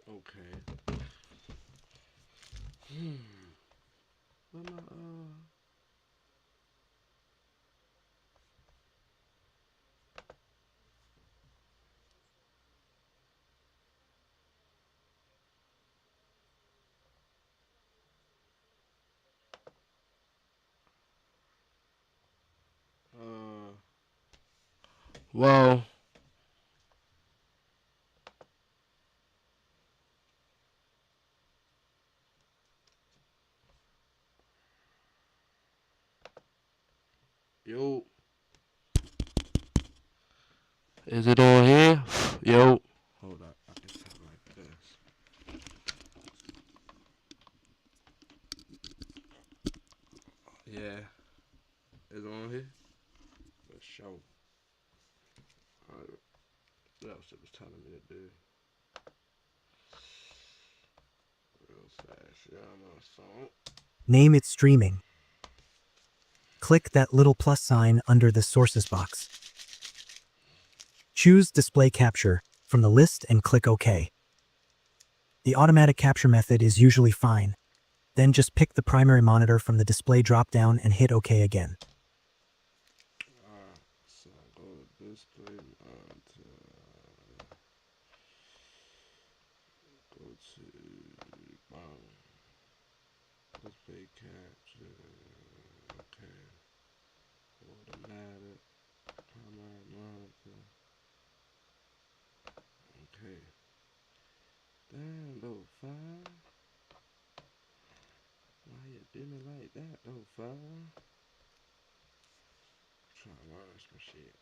Okay. Hmm. What my well, yo, is it on here? Yo, hold up, I can sound like this. Yeah, it's on here. For sure. Alright, what else it was telling me to do? Real fast. Yeah, I'm on a song. Name it streaming. Click that little plus sign under the sources box. Choose display capture from the list and click OK. The automatic capture method is usually fine. Then just pick the primary monitor from the display dropdown and hit OK again. Alright, so go to display monitor. Go to display capture. Okay. Automatic. Primary monitor. Okay. Damn, though, fine. Why you do me like that, though, fine? Trying to learn some shit.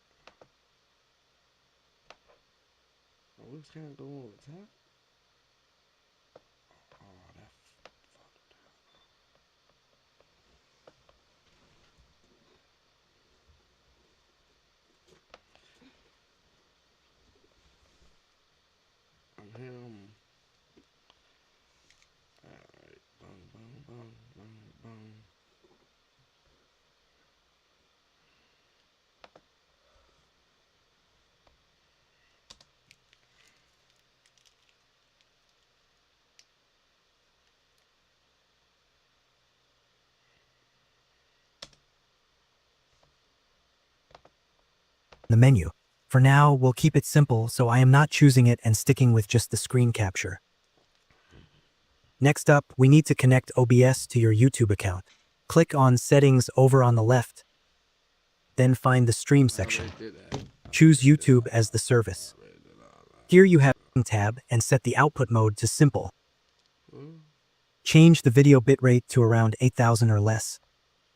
Oh, this can't go on the top? Oh, that fucked up. I'm him. Alright. Bang, bang, bang, bang, bang. The menu. For now, we'll keep it simple, so I am not choosing it and sticking with just the screen capture. Next up, we need to connect OBS to your YouTube account. Click on Settings over on the left, then find the Stream I already section. did that. I Choose already did YouTube all as the that. I service. already did all Here you have a tab and set the output mode to simple. that. Change the video bitrate to around 8000 or less,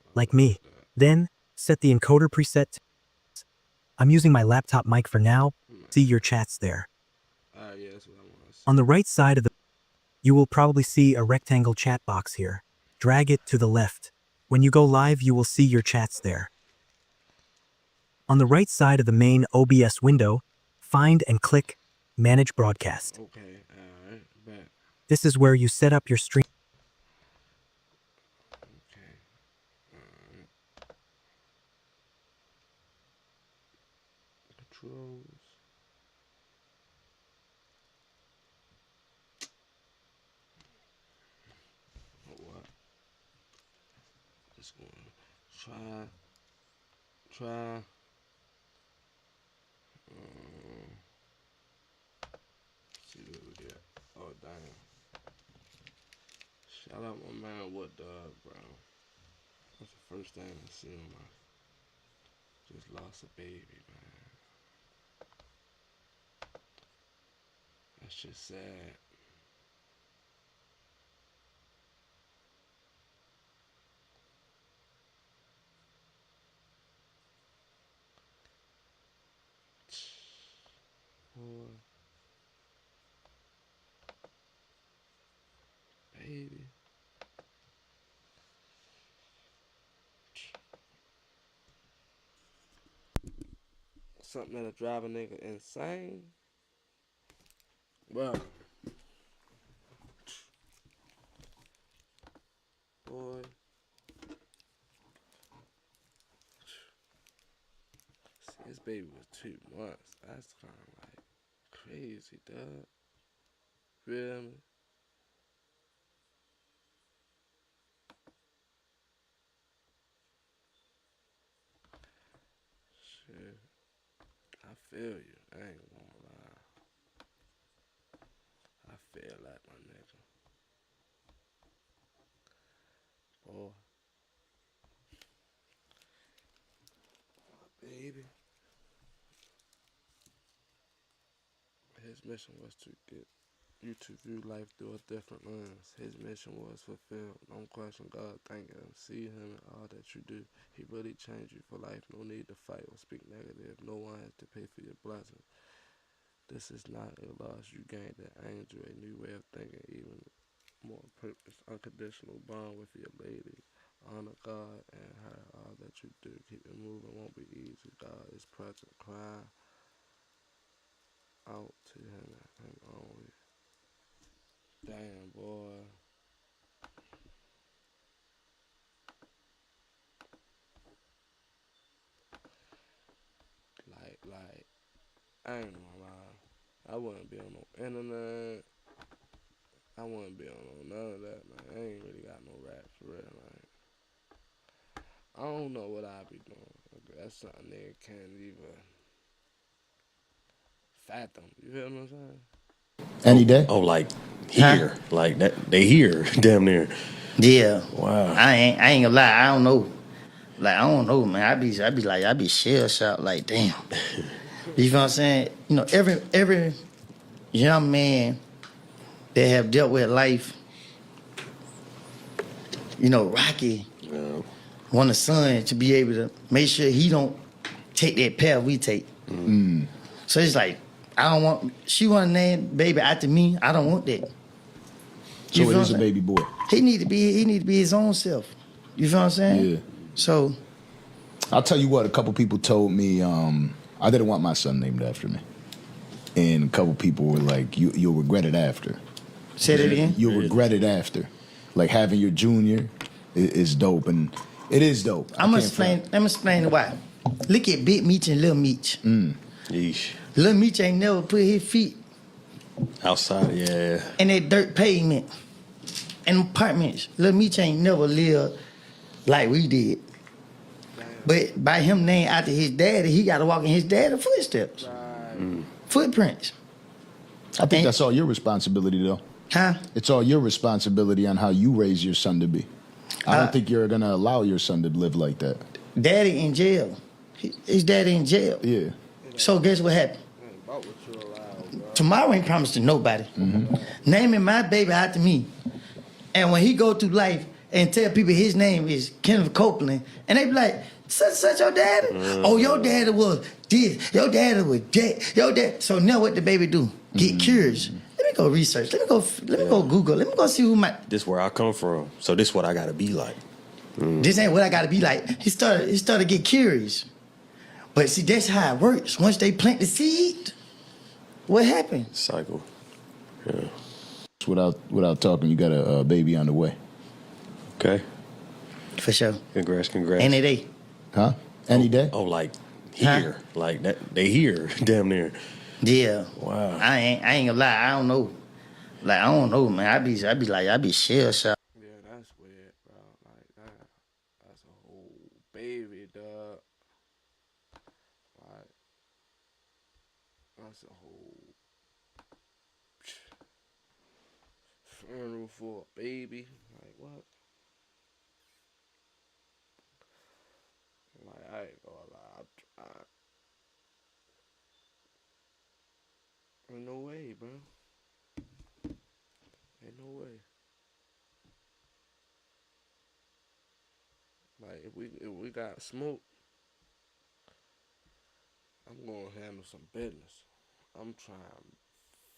I like looked me. at that. Then, set the encoder preset to I'm using my laptop mic for now. Man. See your chats there. Alright, yeah, that's what I want to On see. the right side of the you will probably see a rectangle chat box here. Drag it to the left. When you go live, you will see your chats there. On the right side of the main OBS window, find and click Manage Broadcast. Okay, alright, bet. This is where you set up your stream. Okay, alright. Controls. What? Just going to try. See what we get. Oh, damn. Shout out my man, what dog, bro. That's the first thing I see on my. Just lost a baby, man. That's just sad. Poor baby. Something that'll drive a nigga insane. Well, boy, see, his baby was 2 months. That's kind of like crazy, dog. Feel me? Shit. I feel you. I ain't gonna lie. I feel that, my nigga. Boy. Baby. His mission was to get you to view life through a different lens. His mission was fulfilled. Don't question God, thank Him. See Him in all that you do. He really changed you for life. No need to fight or speak negative. No one has to pay for your blessing. This is not a loss. You gained an angel, a new way of thinking, even more purpose, unconditional bond with your lady. Honor God and her, all that you do. Keep it moving, won't be easy. God is present. Cry out to Him and only. Damn, boy. Like, I ain't gonna lie. I wouldn't be on no internet. I wouldn't be on no none of that, man. I ain't really got no rap for real, like. I don't know what I be doing. That's something nigga can't even fathom. You feel what I'm saying? Any day? Oh, like here, like that. They here, damn near. Yeah. Wow. I ain't gonna lie. I don't know. Like I don't know, man. I be shell shocked. Like damn. You feel what I'm saying? You know, every young man that have dealt with life, you know, Rocky Yeah. want a son to be able to make sure he don't take that path we take. So it's like I don't want. She want to name baby after me. I don't want that. So feel it what is a I'm saying? baby boy. He need to be his own self. You feel what I'm saying? Yeah. So I'll tell you what, a couple people told me I didn't want my son named after me. And a couple people were like, you'll regret it after. say that again. You'll regret it after. Like having your junior is dope, and it is dope. I'm gonna explain why. Look at Big Meech and Lil Meech. Yeesh. Lil Meech ain't never put his feet Outside, yeah. in that dirt pavement and apartments. Lil Meech ain't never lived like we did. But by him named after his daddy, he got to walk in his daddy's footsteps, footprints. I think that's all your responsibility, though. Huh? It's all your responsibility on how you raise your son to be. I don't think you're going to allow your son to live like that. Daddy in jail. His daddy in jail. Yeah. So guess what happened? Tomorrow ain't promised to nobody. Naming my baby after me. And when he go through life and tell people his name is Kenneth Copeland, and they be like, such your daddy? Oh, your daddy was this. Your daddy was that. Your dad. So now what the baby do? Get curious. Let me go research. Let me go Google. Let me go see who my. This where I come from, so this what I gotta be like. This ain't what I gotta be like. He started to get curious. But see, that's how it works. Once they plant the seed, what happens? Cycle. Yeah. Without talking, you got a baby on the way. Okay. For sure. Congrats. Any day. Huh? Any day? Oh, like here, like that. They here, damn near. Yeah. Wow. I ain't gonna lie. I don't know. Like I don't know, man. I be shell shocked. Yeah, that's weird, bro. Like that's a whole baby, dog. Like that's a whole funeral for a baby. Like what? Like I ain't gonna lie. Ain't no way, bro. Ain't no way. Like if we got smoke, I'm gonna handle some business. I'm trying to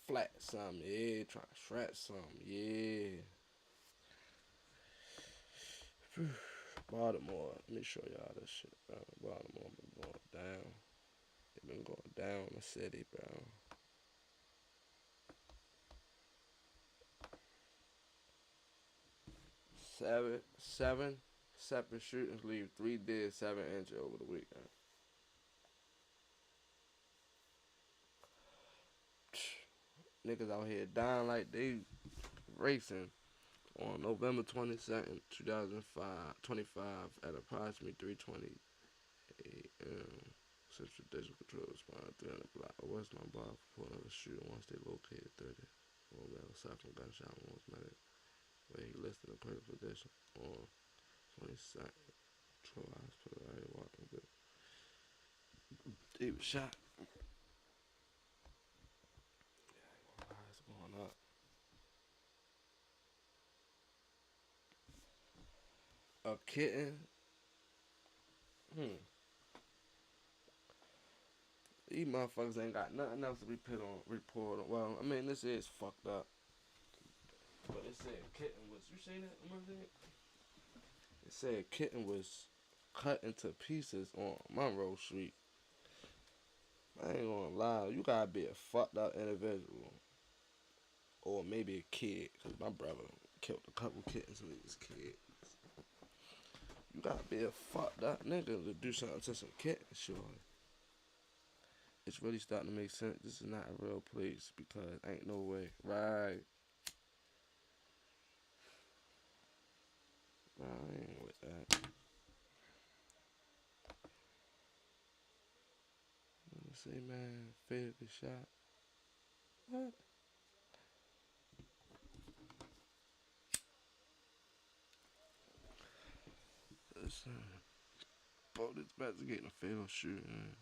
flat something, yeah. Trying to shred something, yeah. Baltimore, let me show y'all this shit, bro. Baltimore been going down. It been going down in the city, bro. Seven separate shootings leave 3 dead, 7 injured over the weekend. Niggas out here dying like they racing on November 22nd, 2025 at approximately 3:20 a.m. Central District Control responded 300 block of West Lombard for another shooting once they located 30. One male aside from gunshot wounds medic, where he listed in critical condition on 22nd. Control Hospital area walking good. He was shot. Why is going up? A kitten. These motherfuckers ain't got nothing else to be put on report on. Well, I mean, this is fucked up. But it said kitten was. You seen it? It said kitten was cut into pieces on Monroe Street. I ain't gonna lie. You gotta be a fucked up individual. Or maybe a kid. Because my brother killed a couple kittens when he was a kid. You gotta be a fucked up nigga to do something to some kittens, surely. It's really starting to make sense. This is not a real place because ain't no way. Right. Nah, I ain't with that. Let's see, man. Fatally shot. What? Listen. Police investigating a fatal shooting.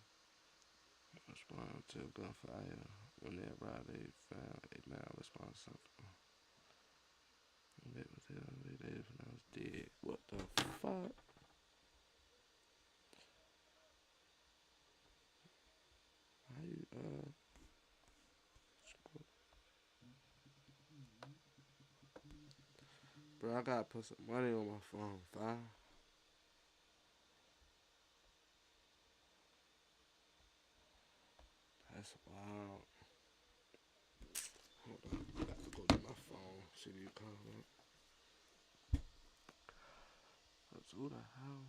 Responding to gunfire. When they arrived, they found a man responsible. They was dead. What the fuck? How you bro, I gotta put some money on my phone, fam. That's wild. Hold on, I gotta go to my phone. See you comment. That's who the hell?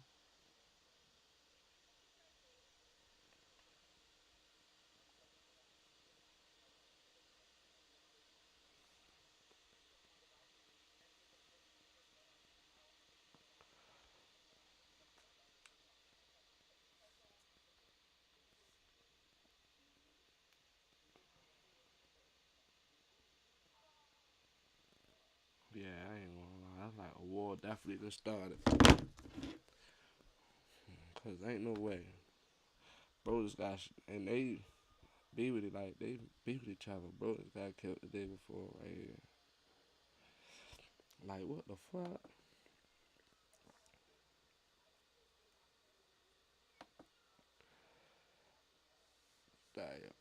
Yeah, I ain't gonna lie. That's like a war definitely just started. Cause ain't no way. Bro just got and they be with it like they be with each other. Bro just got killed the day before right here. Like what the fuck? Damn.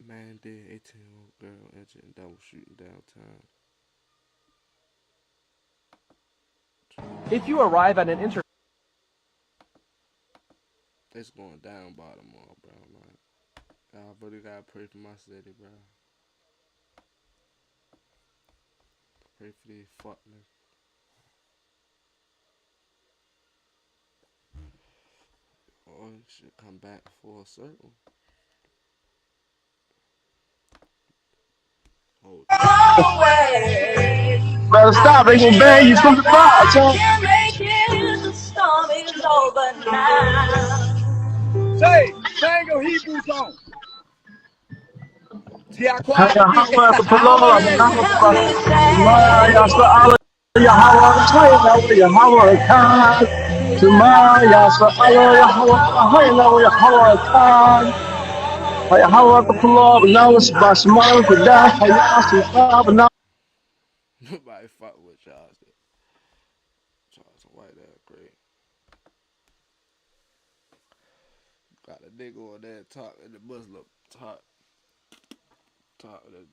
Man dead 18-year-old girl injured in double shooting downtown. If you arrive at an inter It's going down Baltimore, bro. Like, I really gotta pray for my city, bro. Pray for these fuck niggas. Or it should come back full circle. Oh, better stop, they gonna ban you from the bar, son. Sing your Hebrew song. nobody fuck with Charles. Charles White ass great. Got a nigga on there talking the Muslim talk the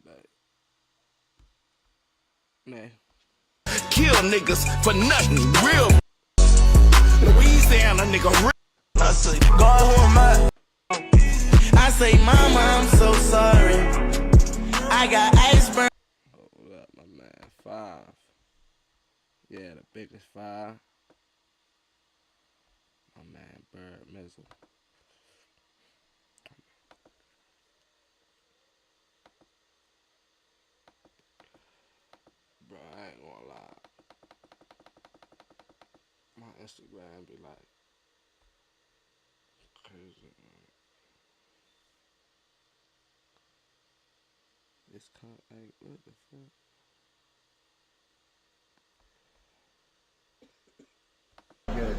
back. Man. Kill niggas for nothing, real. Louisiana nigga, real. I say, God, who am I? I say, Mama, I'm so sorry. I got iceberg. Hold up, my man. 5. Yeah, the biggest 5. My man, Bird Mizzle. Bro, I ain't gonna lie. My Instagram be like crazy, man. This cup, like, what the fuck?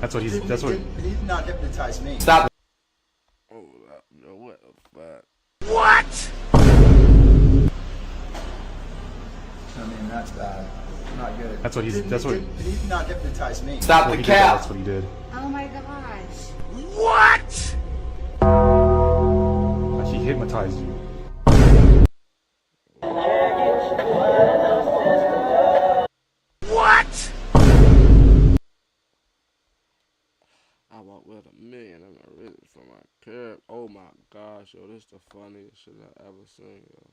That's what he's. That's what. He did not hypnotize me. Stop. Oh, yo, what the fuck? What? I mean, that's not good. That's what he's. That's what. He did not hypnotize me. Stop the cap. That's what he did. Oh my gosh. What? He hypnotized you. What? I walk with $1 million in my wrist from my curb. Oh my gosh, yo, this the funniest shit I ever seen, yo.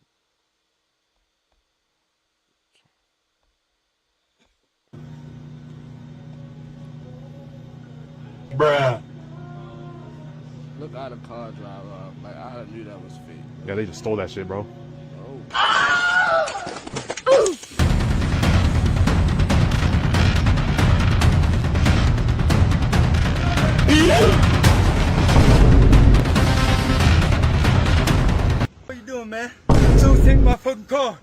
Bruh. Look how the car drive off. Like, I knew that was fake. Yeah, they just stole that shit, bro. What you doing, man? So take my fucking car.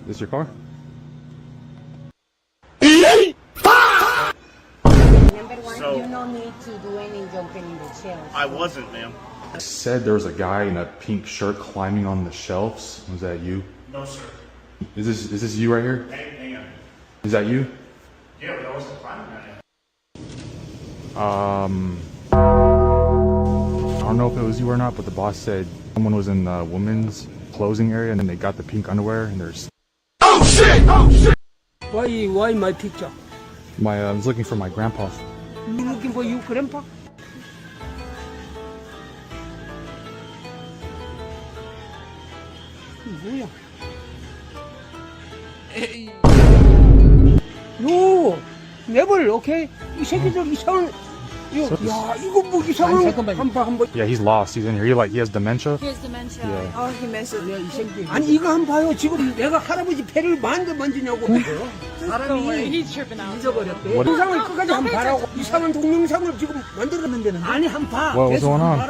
This your car? Number one, you no need to do any jumping in the shelves. I wasn't, ma'am. Said there was a guy in a pink shirt climbing on the shelves. Was that you? No, sir. Is this you right here? Hang on. Is that you? Yeah, but I wasn't climbing on it. I don't know if it was you or not, but the boss said someone was in the women's clothing area and then they got the pink underwear and there's. Oh shit! Oh shit! Why my picture? I was looking for my grandpa. You looking for your grandpa? 뭐야? 요, never, okay? 이 새끼들 이상한. 야, 이거 뭐 이상한. 한번. Yeah, he's lost. He's in here. He has dementia. He has dementia. Yeah. Oh, he mentioned. 이 새끼. 아니 이거 한번 봐요. 지금 내가 할아버지 배를 만지냐고. 사람이 He's tripping out. 잊어버렸대. 동영상을 끝까지 한번 봐라고. 이상한 동영상을 지금 만들었는데는. 아니 한번 봐. What was going on?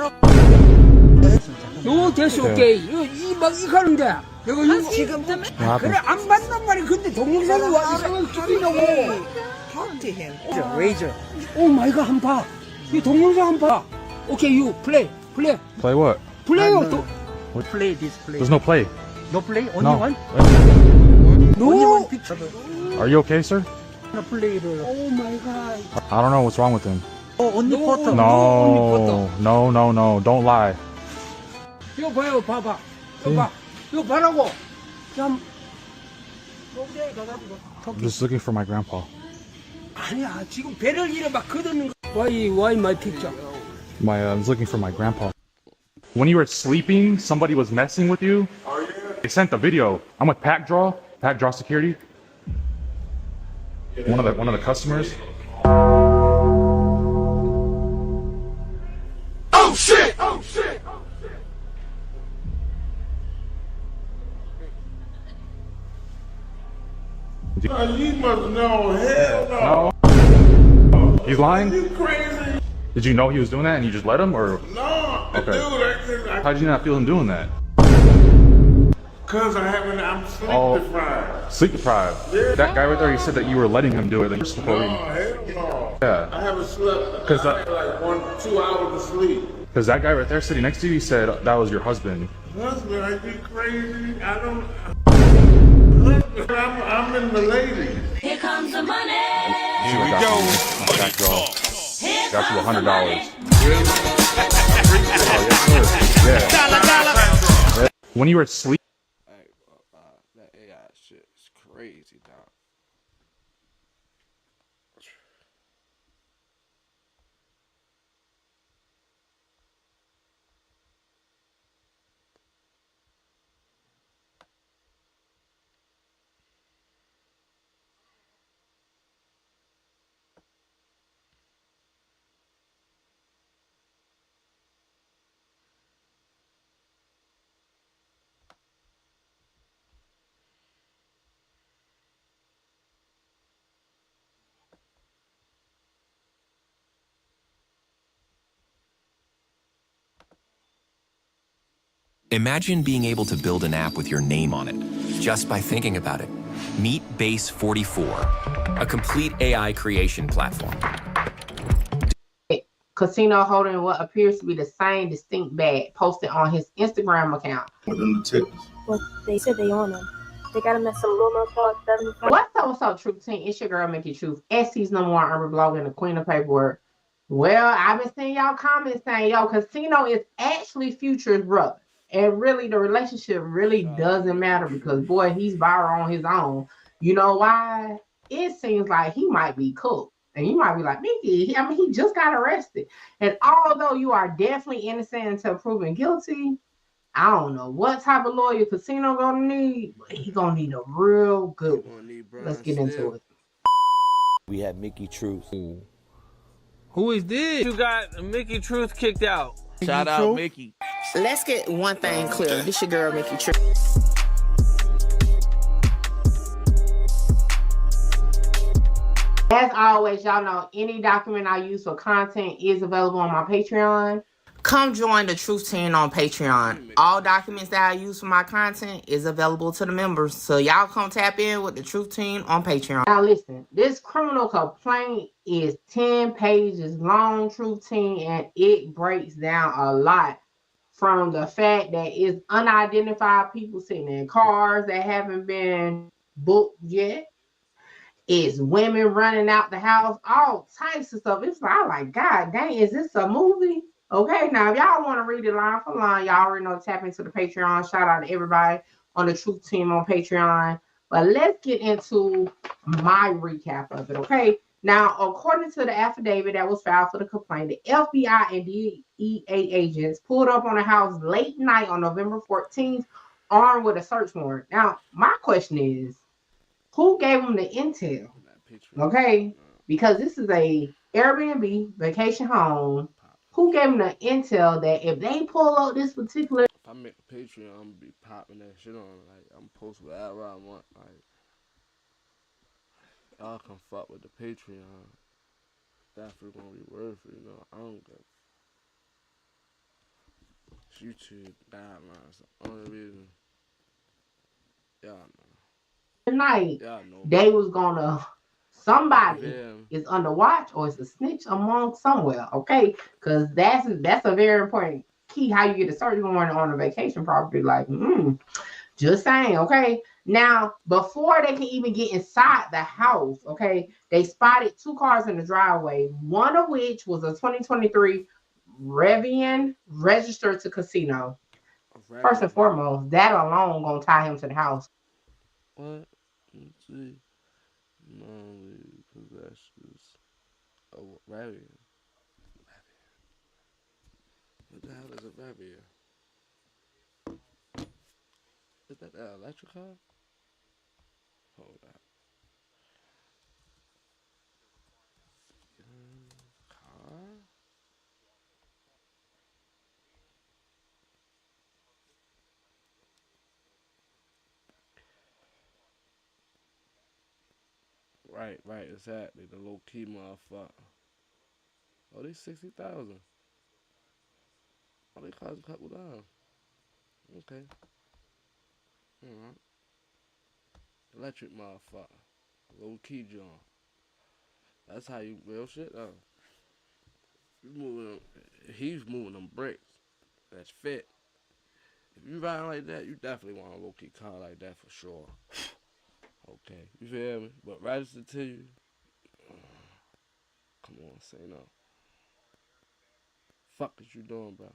요 됐어, 오케이. 이 가는데. 내가 이거 지금 때문에? 그래 안 받단 말이야. 근데 동영상을 와 이상한 찍으려고. Talk to him. Razor. 오 마이 갓 한번 봐. 이 동영상 한번 봐. 오케이, 유 플레이. Play what? 플레이요. 또. Play this, play. There's no play. No play? Only No. one? 노. Only one picture. Are you okay, sir? No play를. 오 마이 갓. I don't know what's wrong with him. Oh, only No. photo. No. Don't lie. 이거 봐요, 봐봐. 이거 봐. 이거 봐라고. 참. I'm just looking for my grandpa. 아니야, 지금 배를 이래 막 걷는 거. Why my picture? I was looking for my grandpa. When you were sleeping, somebody was messing with you. They sent the video. I'm with Pack Draw Security. One of the customers. Oh shit! Oh shit! You must know, hell No. He's lying? You crazy? Did you know he was doing that and you just let him, or? No, Okay. dude, How did you not feel him doing that? Cause I'm sleep Oh. deprived. Sleep deprived. That guy right there, he said that you were letting him do it. Like, Hell no. Yeah. I haven't slept. 'Cause I had like 1-2 hours of sleep. Because that guy right there sitting next to you, he said that was your husband. Husband, are you crazy? I don't. Husband, I'm in the ladies. Here comes the money. Here we go. Got you $100. Yeah. When you were asleep. Hey, that AI shit is crazy, dog. Imagine being able to build an app with your name on it, just by thinking about it. Meet Base 44, a complete AI creation platform. Casino holding what appears to be the same distinct bag posted on his Instagram account. What them tickets? Well, they said they on them. They got him at some little called 75. What's up, Truth Team? It's your girl, Mickey Truth. SC's number one urban blog and the queen of paperwork. Well, I've been seeing y'all comments saying, yo, Casino is actually Future's brother. And really, the relationship really doesn't matter because, boy, he's viral on his own. You know why? It seems like he might be cooked. And you might be like, Mickey, he just got arrested. And although you are definitely innocent until proven guilty, I don't know what type of lawyer Casino gonna need, but he gonna need a real good one. Let's get into it. We have Mickey Truth. Who is this? You got Mickey Truth kicked out. Shout out Mickey. Let's get one thing clear. This your girl, Mickey Truth. As always, y'all know any document I use for content is available on my Patreon. Come join the Truth Team on Patreon. All documents that I use for my content is available to the members. So y'all come tap in with the Truth Team on Patreon. Now listen, this criminal complaint is 10 pages long, Truth Team, and it breaks down a lot from the fact that it's unidentified people sitting in cars that haven't been booked yet. It's women running out the house, all types of stuff. It's like, God dang, is this a movie? Okay, now if y'all want to read it line for line, y'all already know to tap into the Patreon. Shout out to everybody on the Truth Team on Patreon. But let's get into my recap of it, okay? Now, according to the affidavit that was filed for the complaint, the FBI and DEA agents pulled up on the house late night on November 14th, armed with a search warrant. Now, my question is, who gave them the intel? Okay, because this is a Airbnb vacation home. Who gave them the intel that if they pull up this particular... If I make a Patreon, I'm going to be popping that shit on. Like, I'm post whatever I want. Like, y'all can fuck with the Patreon. Definitely going to be worth it, you know. I don't get YouTube guidelines. The only reason, y'all know. Night, they was gonna... Somebody is under watch or is a snitch among somewhere, okay? Because that's a very important key how you get a search warrant on a vacation property. Like, just saying, okay? Now, before they can even get inside the house, okay, they spotted two cars in the driveway, one of which was a 2023 Rivian registered to Casino. First and foremost, that alone gonna tie him to the house. What? Let's see. Non-legal possessions. Oh, Rivian. What the hell is a Rivian? Is that an electric car? Hold up. Car? Right, exactly. The low key motherfucker. Oh, they 60,000. Oh, they cost a couple down. Okay. Alright. Electric motherfucker. Low key John. That's how you real shit though. He's moving them bricks. That's fit. If you riding like that, you definitely want a low key car like that for sure. Okay, you feel me? But register to you. Come on, say no. Fuck is you doing, bro?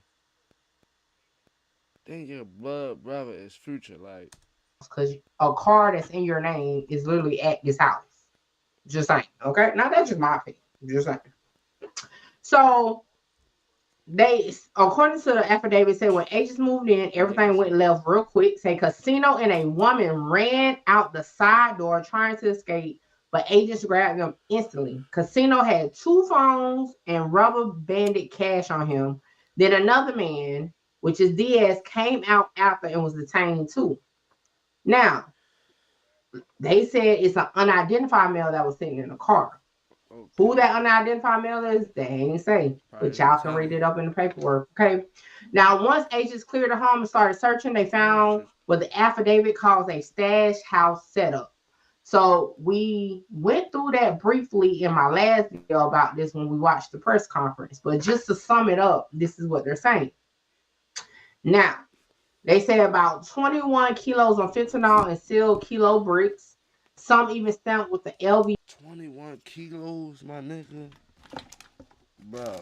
Then your blood brother is Future, like. Because a car that's in your name is literally at this house. Just saying, okay? Now that's just my opinion. Just saying. So they, according to the affidavit, said when agents moved in, everything went left real quick. Say Casino and a woman ran out the side door trying to escape, but agents grabbed them instantly. Casino had 2 phones and rubber banded cash on him. Then another man, which is Diaz, came out after and was detained too. Now, they said it's an unidentified male that was sitting in the car. Okay. Who that unidentified male is, they ain't say. But y'all can read it up in the paperwork. Okay. Now, once agents cleared the home and started searching, they found what the affidavit calls a stash house setup. So we went through that briefly in my last video about this when we watched the press conference. But just to sum it up, this is what they're saying. Now, they say about 21 kilos of fentanyl and sealed kilo bricks. Some even stamped with the LV. 21 kilos, my nigga. Bro.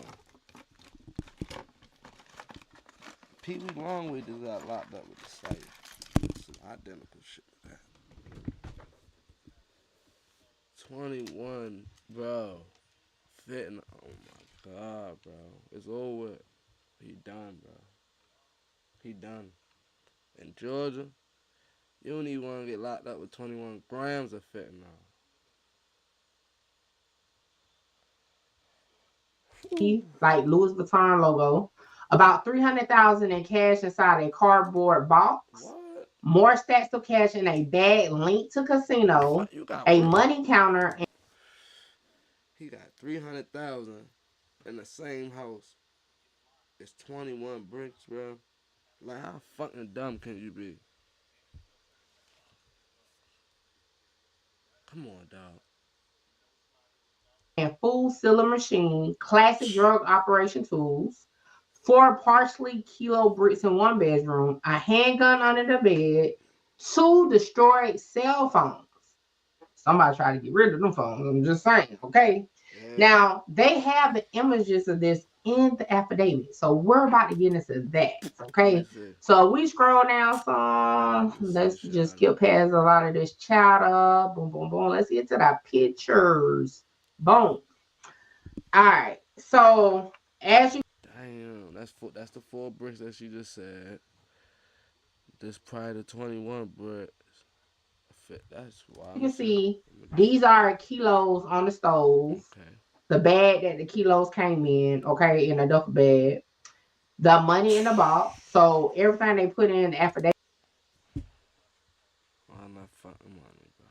Pee Wee Longway just got locked up with the site. Some identical shit to that. 21, bro. Fitting. Oh my god, bro. It's over. He done, bro. He done. In Georgia, you don't even want to get locked up with 21 grams of fentanyl. Like Louis Vuitton logo, about $300,000 in cash inside a cardboard box. What? More stacks of cash in a bag linked to casino, a money counter. And he got 300,000 in the same house. It's 21 bricks, bro. Like, how fucking dumb can you be? Come on, dog. And full sealer machine, classic drug operation tools, 4 partially kilo bricks in one bedroom, a handgun under the bed, 2 destroyed cell phones. Somebody tried to get rid of them phones. I'm just saying, okay? Yeah. Now, they have the images of this in the affidavit. So we're about to get into that, okay? So we scroll down some. Let's just skip past a lot of this chatter. Boom, boom, boom. Let's get to the pictures. Boom. All right. So as you damn, that's the 4 bricks that she just said. This prior to 21 bricks. That's why you can see these are kilos on the stove. Okay. The bag that the kilos came in, okay, in a duffel bag. The money in the box. So everything they put in the affidavit. I'm not fucking money, bro.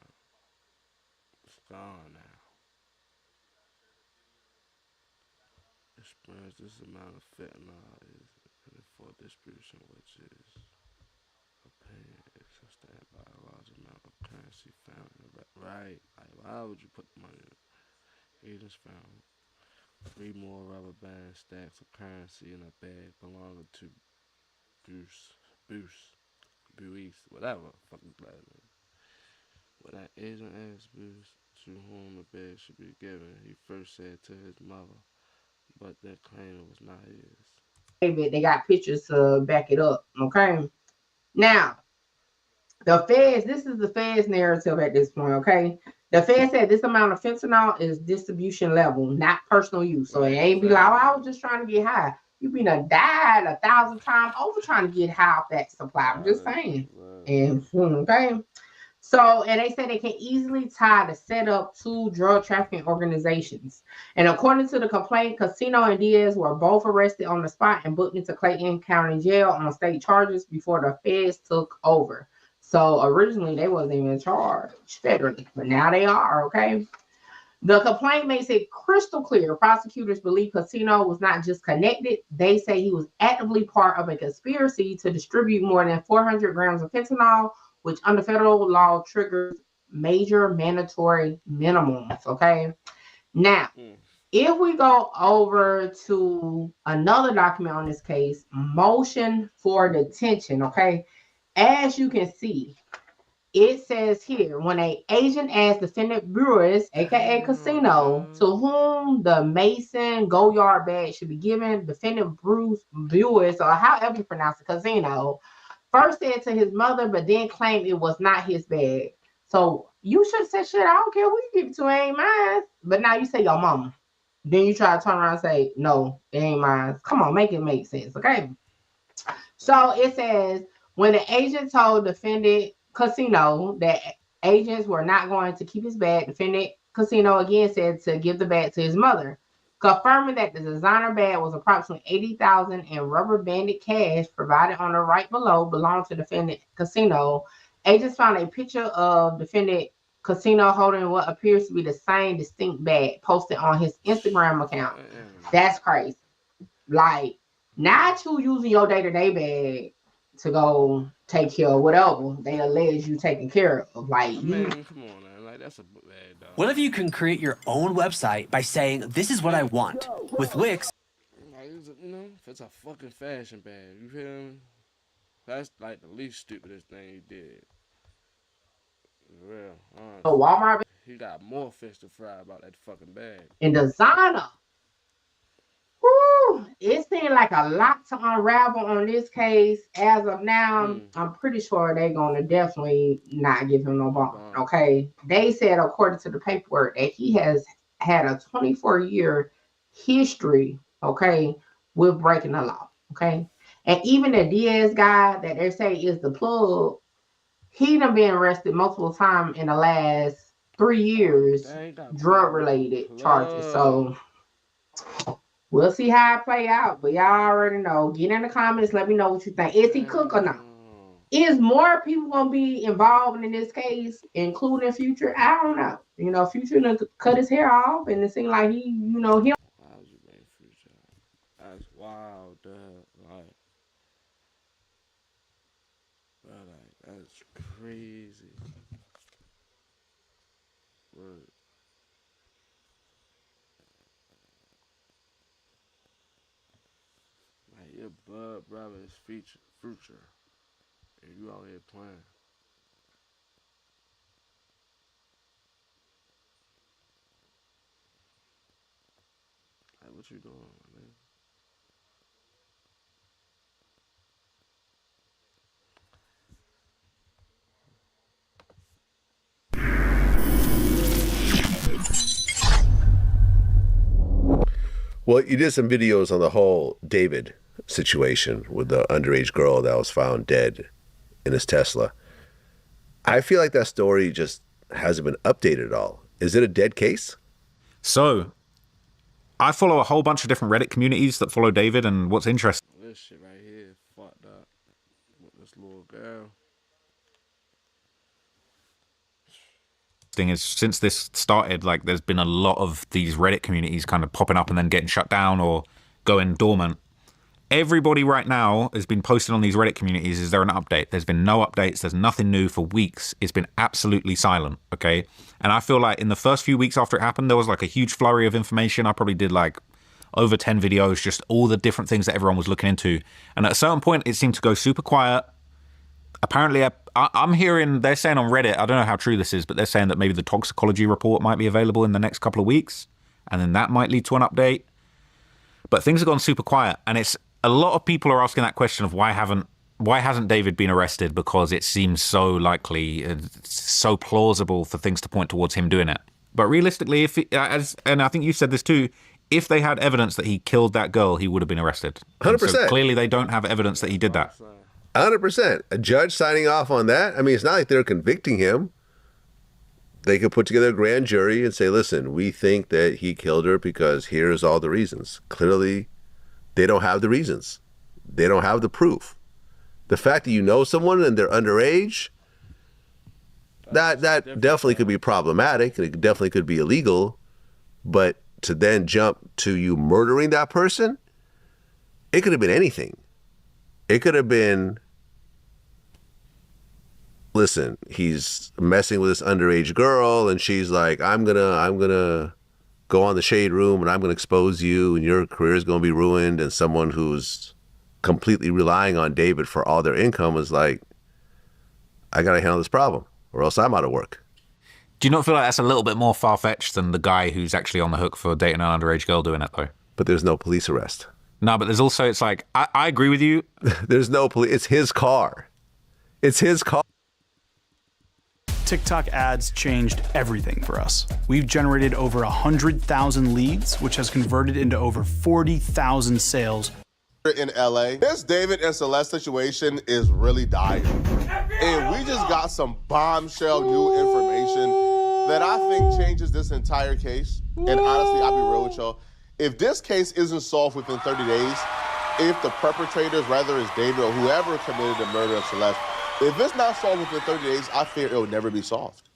It's gone now. Experience this amount of fentanyl is for distribution, which is opinion is sustained by a large amount of currency found in the right. Like, why would you put the money in? Agents found 3 more rubber band stacks of currency in a bag belonging to Bruce, whatever fucking last name. When that agent asked Bruce to whom the bag should be given, he first said to his mother, but that claim it was not his. They got pictures to back it up, okay? Now, the feds, this is the feds narrative at this point, okay? The feds said this amount of fentanyl is distribution level, not personal use. So it ain't be like, oh, I was just trying to get high. You been died 1,000 times over trying to get high off that supply. I'm just saying. And okay. So, and they say they can easily tie the setup to drug trafficking organizations. And according to the complaint, Casino and Diaz were both arrested on the spot and booked into Clayton County Jail on state charges before the feds took over. So originally they wasn't even charged federally, but now they are, okay? The complaint makes it crystal clear. Prosecutors believe Casino was not just connected. They say he was actively part of a conspiracy to distribute more than 400 grams of fentanyl, which under federal law triggers major mandatory minimums, okay? Now, if we go over to another document on this case, motion for detention, okay? As you can see, it says here, when an agent asked defendant Brewis, aka Casino, to whom the Mason Go Yard bag should be given, defendant Bruce Brewis, or however you pronounce it, Casino, first said to his mother, but then claimed it was not his bag. So you should have said, shit, I don't care who you give it to, it ain't mine. But now you say your mama. Then you try to turn around and say, no, it ain't mine. Come on, make it make sense, okay? So it says, when the agent told defendant Casino that agents were not going to keep his bag, defendant Casino again said to give the bag to his mother, confirming that the designer bag was approximately $80,000 in rubber banded cash provided on the right below belonged to defendant Casino. Agents found a picture of defendant casino holding what appears to be the same distinct bag posted on his Instagram account. That's crazy. Like, not you using your day-to-day bag to go take care of whatever they allege you taking care of. Like, come on, man. Like, that's a bad dog. What if you can create your own website by saying, this is what I want? With Wix, like, you know, if it's a fucking fashion bag, you feel me? That's like the least stupidest thing he did. For real. So Walmart. He got more fish to fry about that fucking bag. And designer. Whew, it seemed like a lot to unravel on this case. As of now, I'm pretty sure they're gonna definitely not give him no bond. Okay. They said, according to the paperwork, that he has had a 24-year history, okay, with breaking the law. Okay. And even the Diaz guy that they say is the plug, he done been arrested multiple times in the last 3 years, drug-related charges. So we'll see how it play out. But y'all already know. Get in the comments. Let me know what you think. Is he cook or not? Is more people gonna be involved in this case, including Future? I don't know. You know, Future done cut his hair off, and it seemed like he, you know, him. Why would you make Future? That's wild, dude. Like, that's crazy. Word. Like, your blood brother is Future, and you out here playing. Like, what you doing, man? Well, you did some videos on the whole David situation with the underage girl that was found dead in his Tesla. I feel like that story just hasn't been updated at all. Is it a dead case? So, I follow a whole bunch of different Reddit communities that follow David, and what's interesting... This shit right here fucked up with this little girl. Thing is, since this started, like, there's been a lot of these Reddit communities kind of popping up and then getting shut down or going dormant. Everybody right now has been posting on these Reddit communities, is there an update? There's been no updates. There's nothing new for weeks. It's been absolutely silent, okay? And I feel like in the first few weeks after it happened, there was like a huge flurry of information. I probably did like over 10 videos, just all the different things that everyone was looking into. And at a certain point, it seemed to go super quiet. Apparently, I'm hearing, they're saying on Reddit, I don't know how true this is, but they're saying that maybe the toxicology report might be available in the next couple of weeks, and then that might lead to an update. But things have gone super quiet, and it's a lot of people are asking that question of why hasn't David been arrested, because it seems so likely, so plausible for things to point towards him doing it. But realistically, and I think you said this too, if they had evidence that he killed that girl, he would have been arrested. 100%. So clearly they don't have evidence that he did that. 100%. A judge signing off on that? I mean, it's not like they're convicting him. They could put together a grand jury and say, listen, we think that he killed her because here's all the reasons. Clearly, they don't have the reasons. They don't have the proof. The fact that you know someone and they're underage, that definitely could be problematic, and it definitely could be illegal. But to then jump to you murdering that person, it could have been anything. It could have been, listen, he's messing with this underage girl, and she's like, I'm gonna go on the shade room, and I'm gonna expose you, and your career is gonna be ruined. And someone who's completely relying on David for all their income is like, I gotta handle this problem, or else I'm out of work. Do you not feel like that's a little bit more far-fetched than the guy who's actually on the hook for dating an underage girl doing it, though? But there's no police arrest. No, but there's also, it's like, I agree with you. There's no police. It's his car. It's his car. TikTok ads changed everything for us. We've generated over 100,000 leads, which has converted into over 40,000 sales. In LA, this David and Celeste situation is really dire. And we just got some bombshell new information that I think changes this entire case. And honestly, I'll be real with y'all. If this case isn't solved within 30 days, if the perpetrators, whether it's David or whoever committed the murder of Celeste, if it's not solved within 30 days, I fear it will never be solved.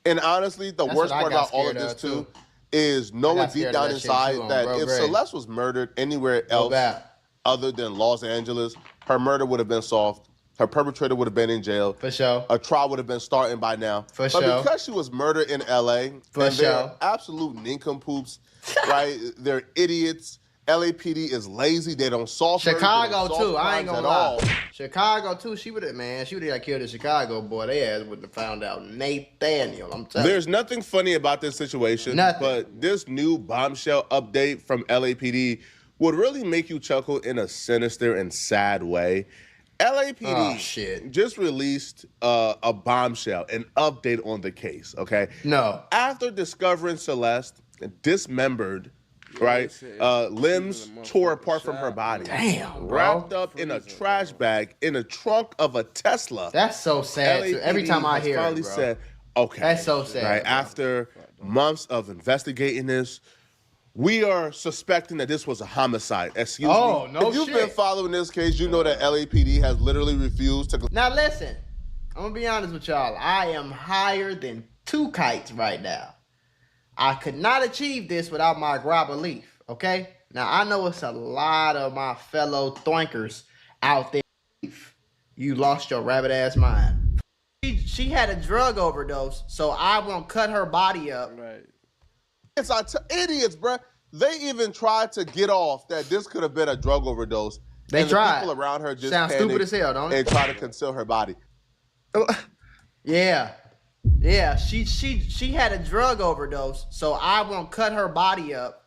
And honestly, the That's worst what I part got about all of scared this of, too too. is I knowing got deep scared of down that shit, inside too, on that bro if grade. Celeste was murdered anywhere Go else back. other than Los Angeles, her murder would have been solved. Her perpetrator would have been in jail. For sure. A trial would have been starting by now. For but sure. because she was murdered in LA, For and they're sure. absolute nincompoops, right? They're idiots. LAPD is lazy. They don't solve murders, they Chicago don't solve too. I ain't crimes gonna at lie. all. Chicago too. She would have got killed in Chicago, boy. They ass would have found out Nathaniel. I'm telling you. There's nothing funny about this situation, but this new bombshell update from LAPD would really make you chuckle in a sinister and sad way. LAPD just released a bombshell, an update on the case, okay? No. After discovering Celeste dismembered, right, limbs tore apart from her body. Damn, bro. Wrapped up in a trash bag in the trunk of a Tesla. That's so sad. Too. Every time I has hear finally it, bro. said, okay. That's so sad. Right, bro. after months of investigating this, we are suspecting that this was a homicide. Excuse me. No If you've shit. been following this case, you know that LAPD has literally refused to. Now listen, I'm gonna be honest with y'all. I am higher than 2 kites right now. I could not achieve this without my grabber leaf, okay? Now I know it's a lot of my fellow thoinkers out there. You lost your rabbit ass mind. She had a drug overdose, so I won't cut her body up. Right. Idiots, bruh. They even tried to get off that this could have been a drug overdose. They and tried. The people around her just Sounds panicked stupid as hell, don't it? and try to conceal her body. Yeah. She had a drug overdose, so I won't cut her body up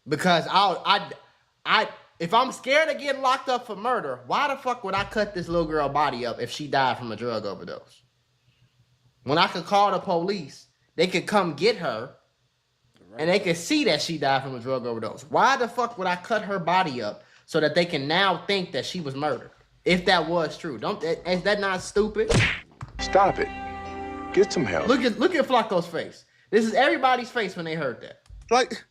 because if I'm scared of getting locked up for murder, why the fuck would I cut this little girl body up if she died from a drug overdose? When I could call the police, they could come get her, and they could see that she died from a drug overdose. Why the fuck would I cut her body up so that they can now think that she was murdered? If that was true, is that not stupid? Stop it. Get some help. Look at Flacco's face. This is everybody's face when they heard that. Like,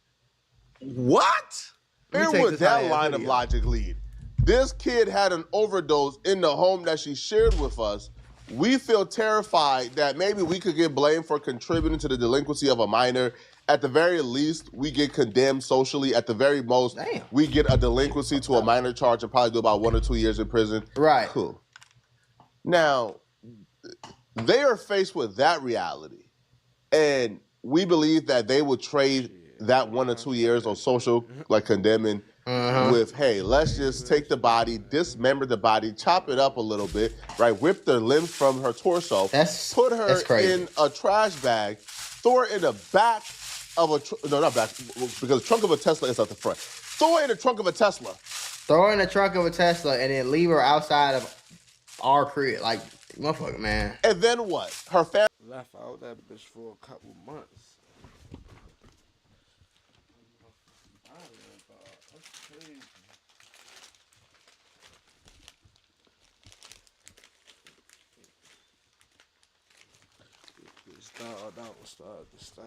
what? Where would that line of logic lead? This kid had an overdose in the home that she shared with us. We feel terrified that maybe we could get blamed for contributing to the delinquency of a minor. At the very least, we get condemned socially. At the very most, we get a delinquency to a minor charge and probably do about 1 or 2 years in prison. Right. Cool. Now, they are faced with that reality. And we believe that they would trade that 1 or 2 years on social, like condemning, with, hey, let's just take the body, dismember the body, chop it up a little bit, right? Whip the limbs from her torso, put her in a trash bag, throw her in the back of not back, because the trunk of a Tesla is at the front. Throw her in the trunk of a Tesla. Throw her in the trunk of a Tesla and then leave her outside of our crib. Like, motherfucker, man. And then what? Her family left out that bitch for a couple months. That was started to stink.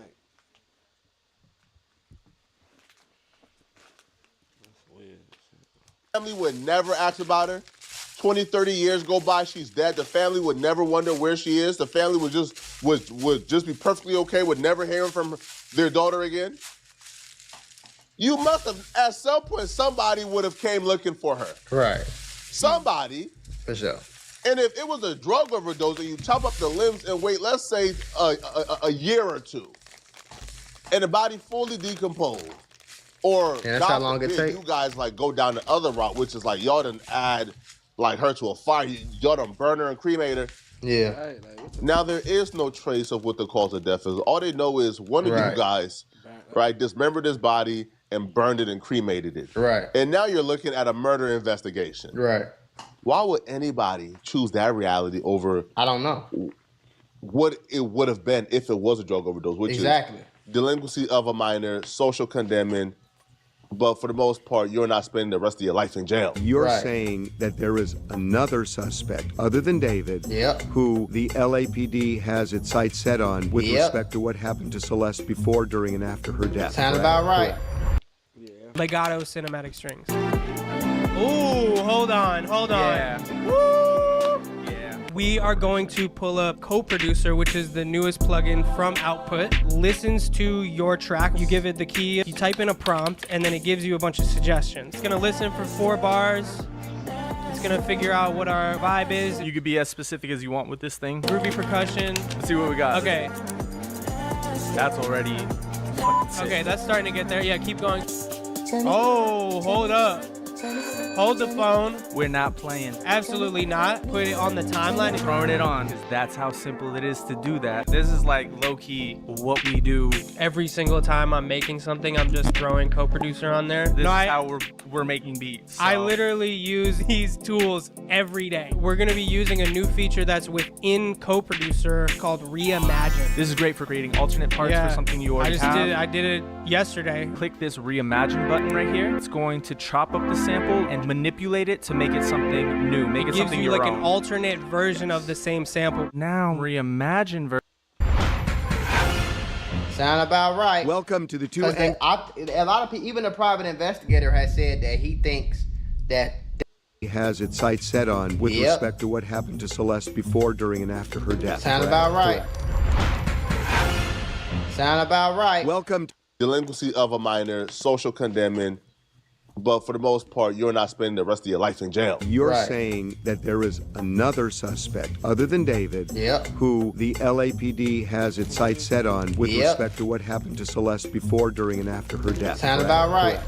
That's weird. Family would never ask about her. 20, 30 years go by, she's dead. The family would never wonder where she is. The family would just be perfectly okay with never hearing from their daughter again. You must have, at some point, somebody would have came looking for her. Right. Somebody. For sure. And if it was a drug overdose and you chop up the limbs and wait, let's say a year or two, and the body fully decomposed, or that's how long it takes. You guys like go down the other route, which is like y'all done add like her to a fire, y'all done burn her and cremate her. Yeah. Now there is no trace of what the cause of death is. All they know is one of you guys, right, dismembered his body and burned it and cremated it. Right. And now you're looking at a murder investigation. Right. Why would anybody choose that reality over? I don't know. What it would have been if it was a drug overdose, which is delinquency of a minor, social condemning, but for the most part, you're not spending the rest of your life in jail. You're saying that there is another suspect other than David who the LAPD has its sights set on with respect to what happened to Celeste before, during, and after her death. Sound about right. Legato cinematic strings. Ooh, hold on. Yeah. Woo! Yeah. We are going to pull up Co-Producer, which is the newest plugin from Output. Listens to your track. You give it the key, you type in a prompt, and then it gives you a bunch of suggestions. It's gonna listen for 4 bars. It's gonna figure out what our vibe is. You could be as specific as you want with this thing. Groovy percussion. Let's see what we got. Okay. That's already fucking sick. Okay, that's starting to get there. Yeah, keep going. Oh, hold up. Hold the phone. We're not playing. Absolutely not. Put it on the timeline. Throwing it on. That's how simple it is to do that. This is like low-key what we do. Every single time I'm making something, I'm just throwing Co-Producer on there. This is how we're making beats. So. I literally use these tools every day. We're gonna be using a new feature that's within Co-Producer called Reimagine. This is great for creating alternate parts for something you already have. I did it yesterday. Click this Reimagine button right here. It's going to chop up the sample and manipulate it to make it something new. Make it something your own. Gives you like an alternate version of the same sample. Now Reimagine version. Sound about right. Welcome to the two. A lot of people, even a private investigator has said that he thinks that he has its sights set on with respect to what happened to Celeste before, during, and after her death. Sound about right. Sound about right. Welcome to delinquency of a minor, social condemning, but for the most part, you're not spending the rest of your life in jail. You're saying that there is another suspect other than David who the LAPD has its sights set on with respect to what happened to Celeste before, during, and after her death. Sound about right.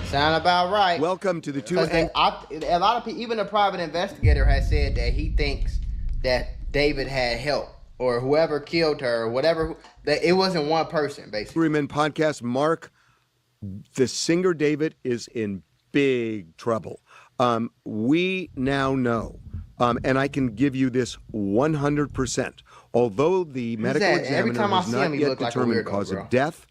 Sound about right. Welcome to the two. A lot of people, even a private investigator has said that he thinks that David had help, or whoever killed her, or whatever. That it wasn't one person, basically. Men podcast. Mark, the singer David is in big trouble. We now know, and I can give you this 100%. Although the medical examiner has not yet determined the cause of death,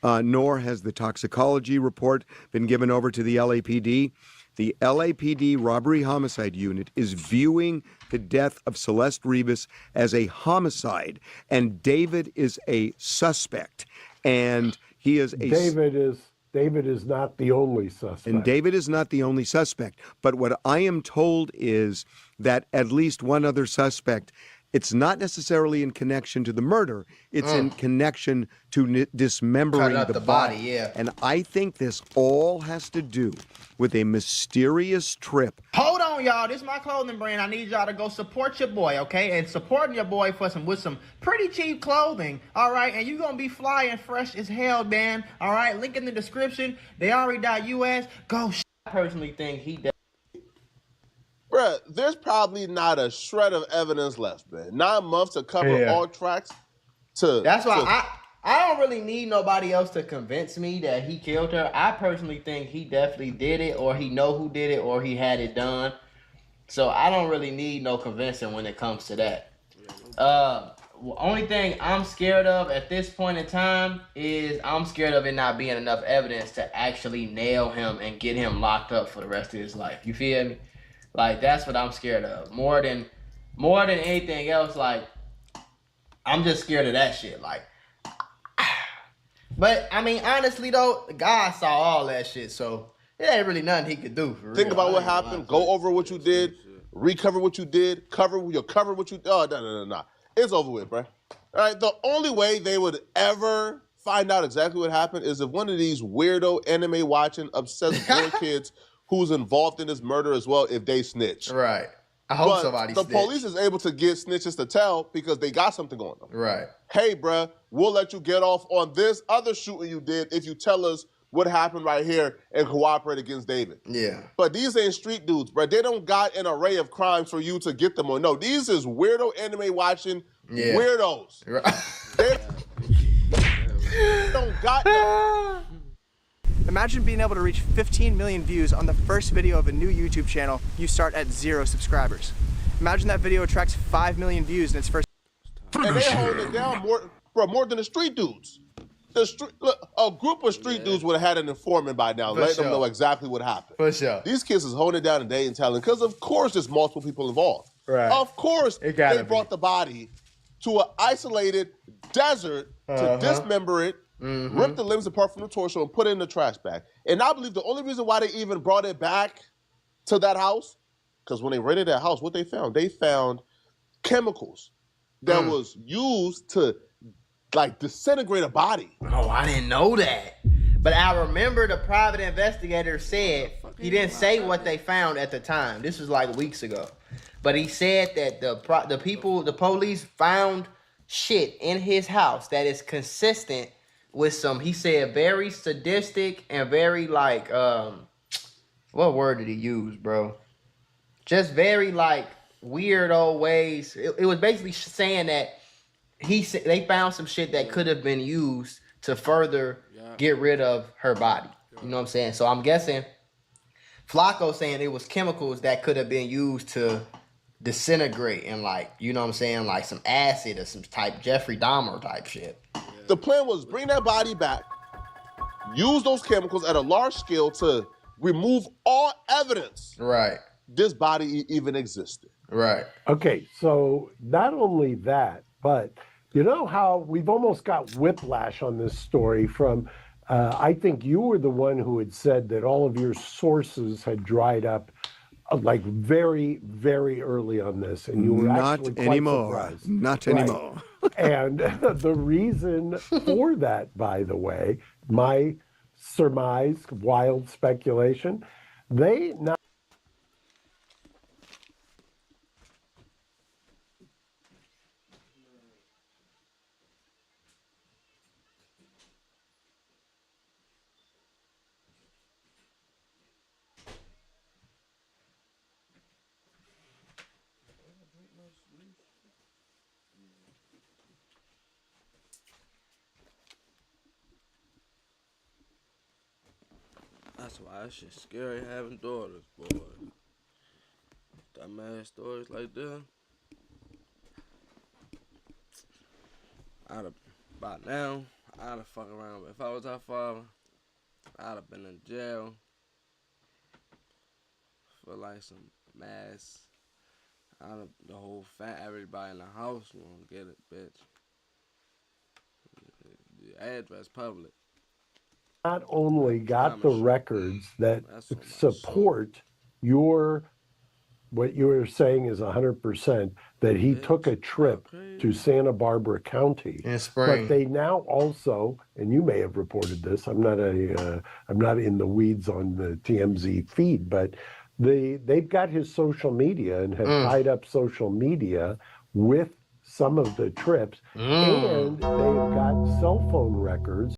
nor has the toxicology report been given over to the LAPD, the LAPD robbery homicide unit is viewing the death of Celeste Rivas as a homicide, and David is a suspect, and he is a... David is not the only suspect. And David is not the only suspect. But what I am told is that at least one other suspect, it's not necessarily in connection to the murder. It's in connection to dismembering the body. And I think this all has to do with a mysterious trip. Hold on, y'all. This is my clothing brand. I need y'all to go support your boy, okay? And supporting your boy with some pretty cheap clothing, all right? And you're going to be fly and fresh as hell, man, all right? Link in the description. Theari.us. Go. I personally think he does. Bruh, there's probably not a shred of evidence left, man. 9 months to cover all tracks. That's why I don't really need nobody else to convince me that he killed her. I personally think he definitely did it, or he know who did it, or he had it done. So I don't really need no convincing when it comes to that. Only thing I'm scared of at this point in time is I'm scared of it not being enough evidence to actually nail him and get him locked up for the rest of his life. You feel me? Like, that's what I'm scared of. More than anything else, like, I'm just scared of that shit. Like, but, I mean, honestly, though, God saw all that shit, so it ain't really nothing he could do. For Think real. about what happened. Go over what you did. Recover what you did. Cover what you... Oh, no. It's over with, bro. All right, the only way they would ever find out exactly what happened is if one of these weirdo anime-watching, obsessed boy kids who's involved in this murder as well, if they snitch. Right. I hope somebody the police is able to get snitches to tell because they got something going on. Right. Hey, bruh, we'll let you get off on this other shooting you did if you tell us what happened right here and cooperate against David. Yeah. But these ain't street dudes, bruh. They don't got an array of crimes for you to get them on. No, these is weirdo anime watching weirdos. Right. They don't got them. Imagine being able to reach 15 million views on the first video of a new YouTube channel. You start at 0 subscribers. Imagine that video attracts 5 million views in its first. And they hold it down more than the street dudes. A group of street dudes would have had an informant by now, letting them know exactly what happened. For sure. These kids is holding it down today and telling, because of course there's multiple people involved. Right. Of course they brought the body to an isolated desert to dismember it, rip the limbs apart from the torso and put it in the trash bag. And I believe the only reason why they even brought it back to that house, Because when they raided that house, what they found chemicals that was used to like disintegrate a body. Oh, I didn't know that. But I remember the private investigator said, he didn't say what they found at the time. This was like weeks ago. But he said that the police found shit in his house that is consistent with some, he said, very sadistic and very like, what word did he use, bro? Just very like weird old ways. It was basically saying that they found some shit that could have been used to further get rid of her body. You know what I'm saying? So I'm guessing Flacco saying it was chemicals that could have been used to disintegrate and like, you know what I'm saying, like some acid or some type Jeffrey Dahmer type shit. The plan was bring that body back, use those chemicals at a large scale to remove all evidence. Right. This body even existed. Right. Okay, so not only that, but you know how we've almost got whiplash on this story from, I think you were the one who had said that all of your sources had dried up like very, very early on this. And you were actually quite surprised. Not anymore. And the reason for that, by the way, my surmised wild speculation, they not That's why it's just scary having daughters, boy. Dumbass stories like that. By now, I'd have fucked around. If I was her father, I'd have been in jail for like some mass. The whole everybody in the house won't get it, bitch. The address public. not only got the records that support what you're saying is 100%, that he took a trip to Santa Barbara County. In spring. But they now also, and you may have reported this, I'm not in the weeds on the TMZ feed, but they've got his social media and have tied up social media with some of the trips, and they've got cell phone records